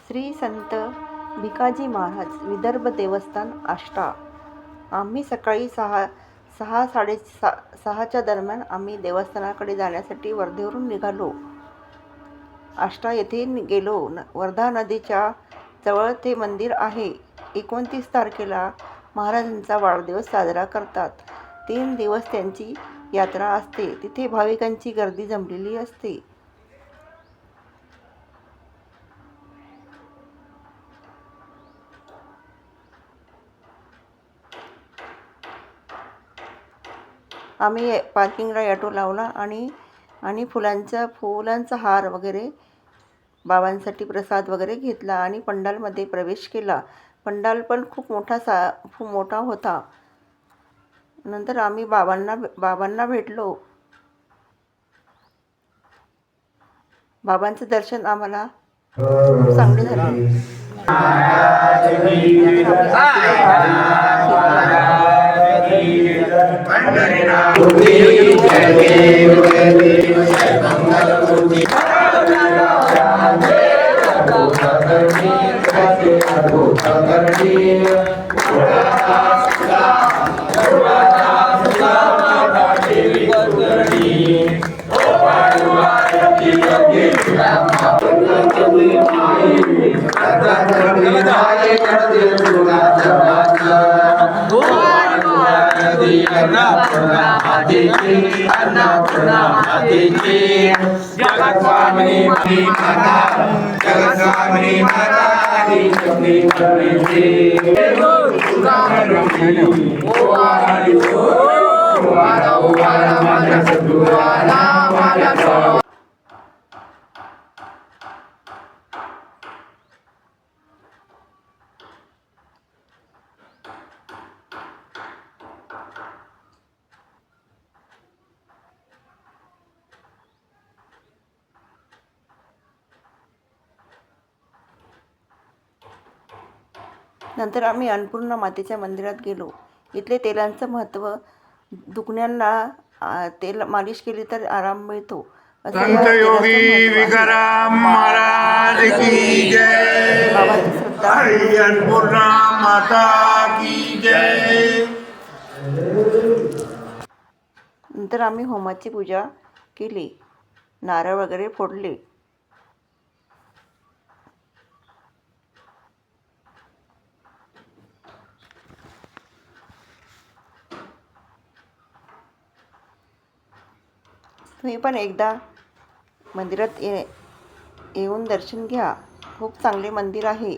श्री संत भिकाजी महाराज विदर्भ देवस्थान आष्टा। आम्ही सकाळी 6:30 दरम्यान आम्ही देवस्थानाकडे जाण्यासाठी वर्धेवरून निघालो. आष्टा येथे गेलो. वर्धा नदीच्या जवळ ते मंदिर आहे. 29 तारखेला महाराजांचा वाढदिवस साजरा करतात. 3 दिवस त्यांची यात्रा असते. तिथे भाविकांची गर्दी जमलेली असते. आम्ही पार्किंगला ॲटो लावला आणि फुलांचा हार वगैरे बाबांसाठी प्रसाद वगैरे घेतला आणि पंडालमध्ये प्रवेश केला. पंडाल पण खूप मोठा होता. नंतर आम्ही बाबांना भेटलो. बाबांचं दर्शन आम्हाला खूप चांगले झाले. नंतर आम्ही अन्नपूर्णा मातेच्या मंदिरात गेलो. इथले तेलांचं महत्त्व, दुखण्यांना तेल मालिश केली तर आराम मिळतो. संत योगी विकाराम महाराज की जय. हरी अन्नपूर्णा माता की जय. नंतर आम्ही होमाची पूजा केली, नारळ वगैरे फोडले. तुम्ही पण एकदा मंदिरात येऊन दर्शन घ्या. खूप चांगले मंदिर आहे.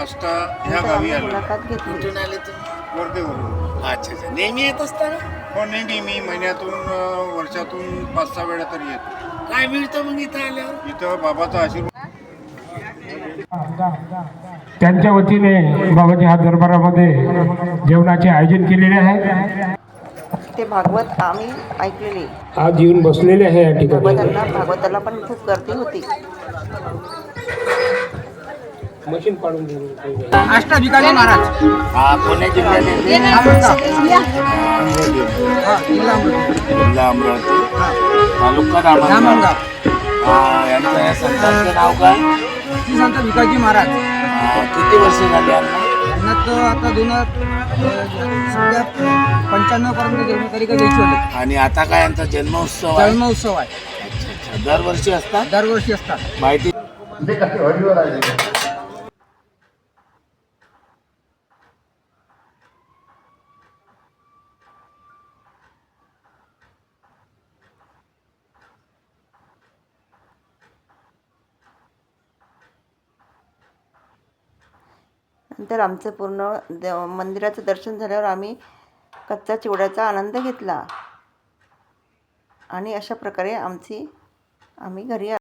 आष्टा ह्या गावी आलो. मुलाखत घेतली. कुठून आले तुम्ही? वर्धेवरून. अच्छा, नेहमी येत असता ना? हो, नेहमी मी महिन्यातून वर्षातून 5-6 वेळा तरी येतो. काय मिळतं मग इथं आल्यावर? इथं बाबाचा आशीर्वाद. त्यांच्या वतीने बाबाजी ह्या दरबारामध्ये जेवणाचे आयोजन केलेले आहे. ते भागवत आम्ही ऐकलेले. आज येऊन बसलेले आहे या ठिकाणी. भागवताला पण खूप गर्दी होती. मशीन पाडून आष्टा भिकाजी महाराज हा, पुणे जिल्ह्याने जिल्हा अमरावती, तालुका रामणगाव. यांचं या संतांचं नाव काय? श्री संत भिकाजी महाराज. किती वर्ष झाली यांना? यांना तर आता सध्या 95 पर्यंत जन्मतारीख द्यायची होती. आणि आता काय यांचा जन्मोत्सव आहे? जन्मोत्सव आहे. अच्छा, दरवर्षी असतात? दरवर्षी असतात. माहिती. नंतर आमचं पूर्ण मंदिराचं दर्शन झाल्यावर आम्ही कच्चा चिवड्याचा आनंद घेतला आणि अशा प्रकारे आम्ही घरी